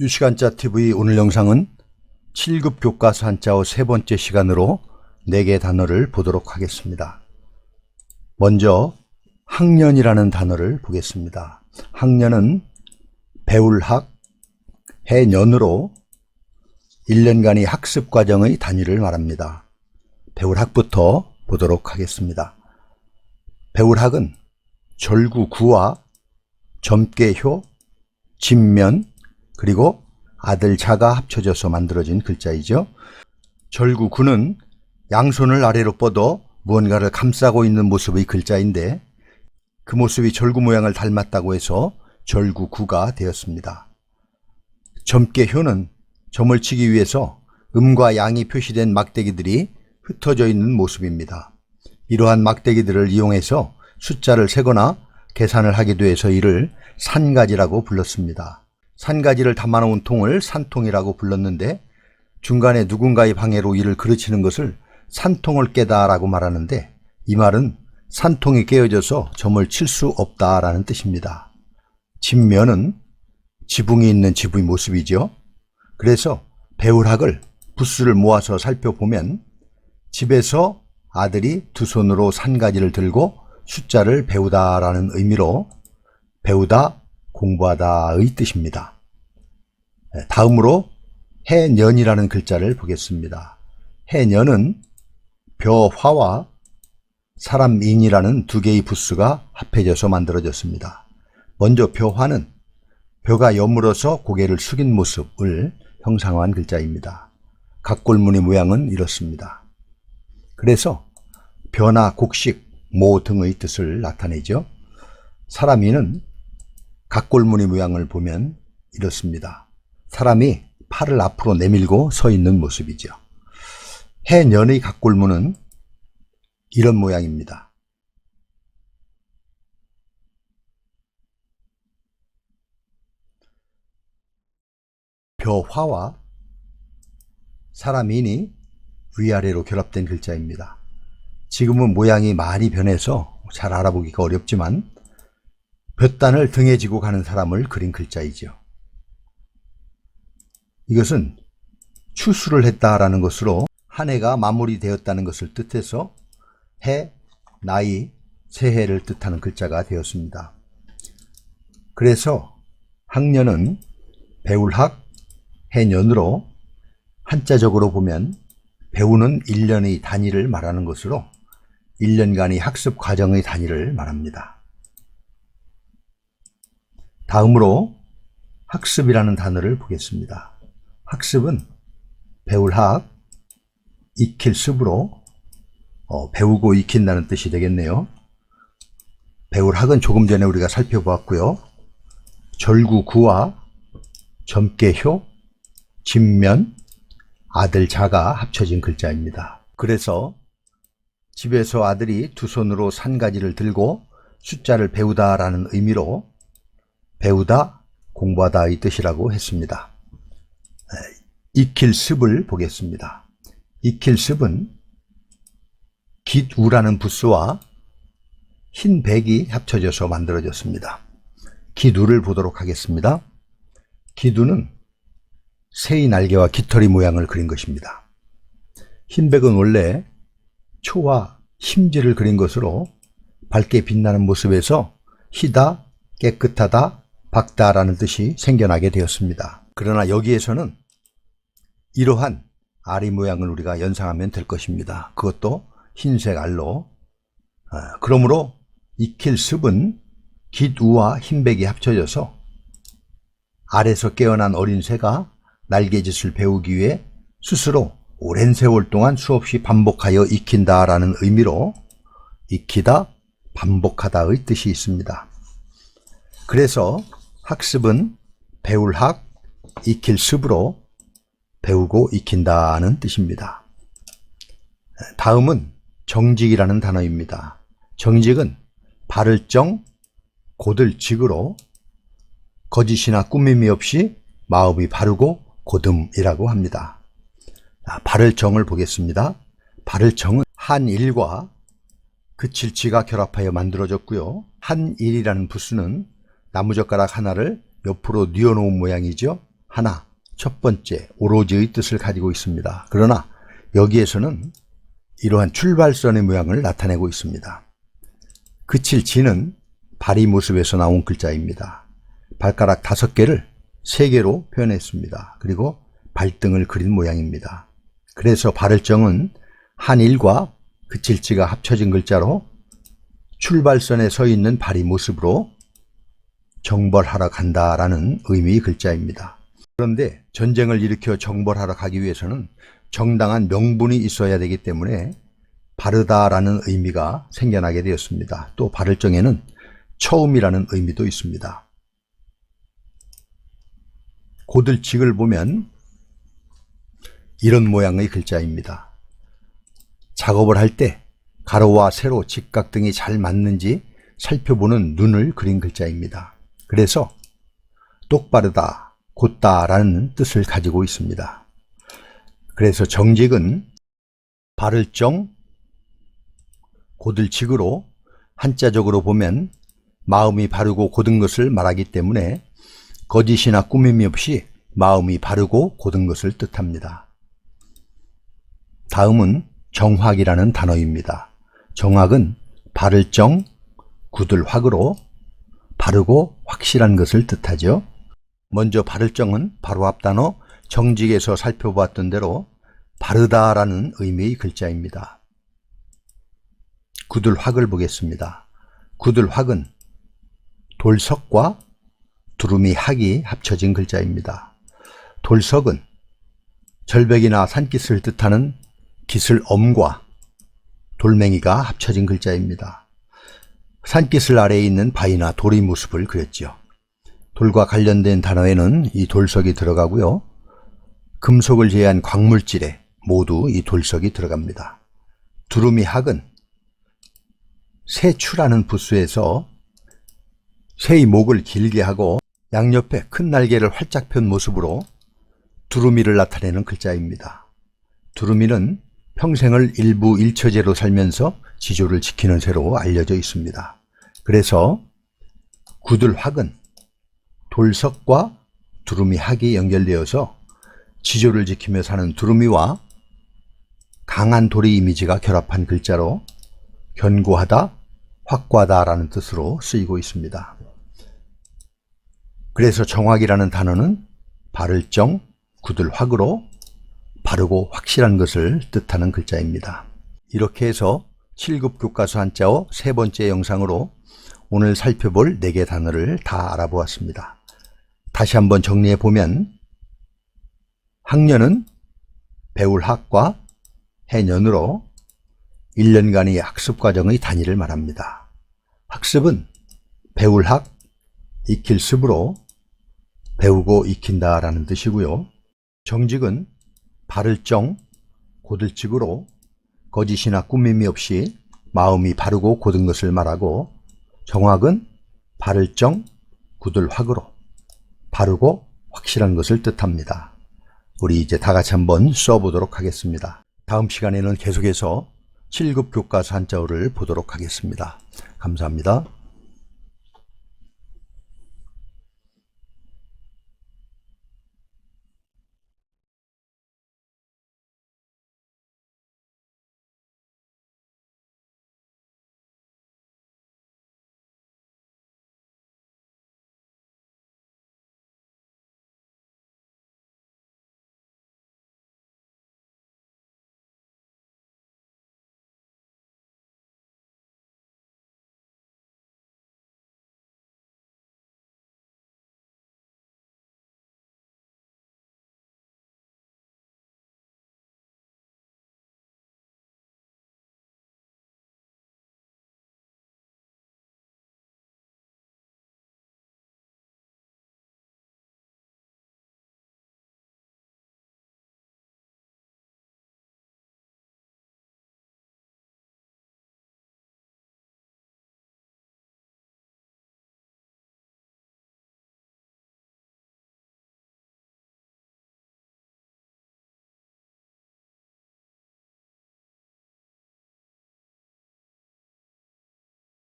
유시간자 TV 오늘 영상은 7급 교과서 한자어 세 번째 시간으로 4개의 단어를 보도록 하겠습니다. 먼저 학년이라는 단어를 보겠습니다. 학년은 배울 학, 해년으로 1년간의 학습 과정의 단위를 말합니다. 배울 학부터 보도록 하겠습니다. 배울 학은 절구구와 점괘효, 진면, 그리고 아들 자가 합쳐져서 만들어진 글자이죠. 절구구는 양손을 아래로 뻗어 무언가를 감싸고 있는 모습의 글자인데 그 모습이 절구 모양을 닮았다고 해서 절구구가 되었습니다. 점괘효는 점을 치기 위해서 음과 양이 표시된 막대기들이 흩어져 있는 모습입니다. 이러한 막대기들을 이용해서 숫자를 세거나 계산을 하기도 해서 이를 산가지라고 불렀습니다. 산가지를 담아놓은 통을 산통이라고 불렀는데 중간에 누군가의 방해로 이를 그르치는 것을 산통을 깨다 라고 말하는데 이 말은 산통이 깨어져서 점을 칠 수 없다라는 뜻입니다. 진면은 지붕이 있는 집의 모습이죠. 그래서 배울 학을 부수를 모아서 살펴보면 집에서 아들이 두 손으로 산가지를 들고 숫자를 배우다 라는 의미로 배우다, 공부하다의 뜻입니다. 다음으로 해년이라는 글자를 보겠습니다. 해년은 벼화와 사람인이라는 두 개의 부수가 합해져서 만들어졌습니다. 먼저 벼화는 벼가 여물어서 고개를 숙인 모습을 형상화한 글자입니다. 각골무늬 모양은 이렇습니다. 그래서 벼나 곡식, 모 등의 뜻을 나타내죠. 사람인은 각골무늬 모양을 보면 이렇습니다. 사람이 팔을 앞으로 내밀고 서 있는 모습이죠. 해년의 각골무는 이런 모양입니다. 벼화와 사람인이 위아래로 결합된 글자입니다. 지금은 모양이 많이 변해서 잘 알아보기가 어렵지만 볕단을 등에 지고 가는 사람을 그린 글자이죠. 이것은 추수를 했다라는 것으로 한 해가 마무리되었다는 것을 뜻해서 해, 나이, 새해를 뜻하는 글자가 되었습니다. 그래서 학년은 배울 학, 해년으로 한자적으로 보면 배우는 1년의 단위를 말하는 것으로 1년간의 학습 과정의 단위를 말합니다. 다음으로 학습이라는 단어를 보겠습니다. 학습은 배울 학, 익힐 습으로 배우고 익힌다는 뜻이 되겠네요. 배울 학은 조금 전에 우리가 살펴보았고요. 절구구와 점괘효, 진면, 아들 자가 합쳐진 글자입니다. 그래서 집에서 아들이 두 손으로 산가지를 들고 숫자를 배우다라는 의미로 배우다, 공부하다의 뜻이라고 했습니다. 익힐 습을 보겠습니다. 익힐 습은 깃우라는 부수와 흰 백이 합쳐져서 만들어졌습니다. 깃우를 보도록 하겠습니다. 깃우는 새의 날개와 깃털이 모양을 그린 것입니다. 흰 백은 원래 초와 심지를 그린 것으로 밝게 빛나는 모습에서 희다, 깨끗하다, 밝다라는 뜻이 생겨나게 되었습니다. 그러나 여기에서는 이러한 아리 모양을 우리가 연상하면 될 것입니다. 그것도 흰색 알로. 그러므로 익힐 습은 깃우와 흰백이 합쳐져서 알에서 깨어난 어린 새가 날개짓을 배우기 위해 스스로 오랜 세월 동안 수없이 반복하여 익힌다라는 의미로 익히다, 반복하다의 뜻이 있습니다. 그래서 학습은 배울 학, 익힐 습으로 배우고 익힌다는 뜻입니다. 다음은 정직이라는 단어입니다. 정직은 바를 정, 곧을 직으로 거짓이나 꾸밈이 없이 마음이 바르고 고듬이라고 합니다. 바를 정을 보겠습니다. 바를 정은 한일과 그칠 지가 결합하여 만들어졌고요. 한일이라는 부수는 나무젓가락 하나를 옆으로 뉘어놓은 모양이죠. 하나, 첫 번째, 오로지의 뜻을 가지고 있습니다. 그러나 여기에서는 이러한 출발선의 모양을 나타내고 있습니다. 그칠 지는 발이 모습에서 나온 글자입니다. 발가락 5개를 3개로 표현했습니다. 그리고 발등을 그린 모양입니다. 그래서 발을정은 한일과 그칠지가 합쳐진 글자로 출발선에 서 있는 발이 모습으로 정벌하러 간다라는 의미의 글자입니다. 그런데 전쟁을 일으켜 정벌하러 가기 위해서는 정당한 명분이 있어야 되기 때문에 바르다라는 의미가 생겨나게 되었습니다. 또 발을정에는 처음이라는 의미도 있습니다. 고들직을 보면 이런 모양의 글자입니다. 작업을 할 때 가로와 세로, 직각 등이 잘 맞는지 살펴보는 눈을 그린 글자입니다. 그래서 똑바르다, 곧다라는 뜻을 가지고 있습니다. 그래서 정직은 발을정, 고들직으로 한자적으로 보면 마음이 바르고 곧은 것을 말하기 때문에 거짓이나 꾸밈이 없이 마음이 바르고 곧은 것을 뜻합니다. 다음은 정확이라는 단어입니다. 정확은 발을정, 굳을확으로 바르고 확실한 것을 뜻하죠. 먼저 발을정은 바로 앞 단어 정직에서 살펴보았던 대로 바르다라는 의미의 글자입니다. 굳을확을 보겠습니다. 굳을확은 돌석과 두루미 학이 합쳐진 글자입니다. 돌석은 절벽이나 산깃을 뜻하는 기슬엄과 돌멩이가 합쳐진 글자입니다. 산깃을 아래에 있는 바위나 돌의 모습을 그렸죠. 돌과 관련된 단어에는 이 돌석이 들어가고요. 금속을 제외한 광물질에 모두 이 돌석이 들어갑니다. 두루미 학은 새추라는 부수에서 새의 목을 길게 하고 양옆에 큰 날개를 활짝 편 모습으로 두루미를 나타내는 글자입니다. 두루미는 평생을 일부 일처제로 살면서 지조를 지키는 새로 알려져 있습니다. 그래서 굳을확은 돌석과 두루미 학이 연결되어서 지조를 지키며 사는 두루미와 강한 돌의 이미지가 결합한 글자로 견고하다, 확고하다라는 뜻으로 쓰이고 있습니다. 그래서 정확이라는 단어는 발을정, 굳을확으로 바르고 확실한 것을 뜻하는 글자입니다. 이렇게 해서 7급 교과서 한자어 3번째 영상으로 오늘 살펴볼 4개 단어를 다 알아보았습니다. 다시 한번 정리해 보면 학년은 배울 학과 해년으로 1년간의 학습 과정의 단위를 말합니다. 학습은 배울 학, 익힐 습으로 배우고 익힌다라는 뜻이고요. 정직은 발을정, 고들직으로 거짓이나 꾸밈이 없이 마음이 바르고 곧은 것을 말하고, 정확은 발을정, 굳을확으로 바르고 확실한 것을 뜻합니다. 우리 이제 다 같이 한번 써보도록 하겠습니다. 다음 시간에는 계속해서 7급 교과서 한자어를 보도록 하겠습니다. 감사합니다.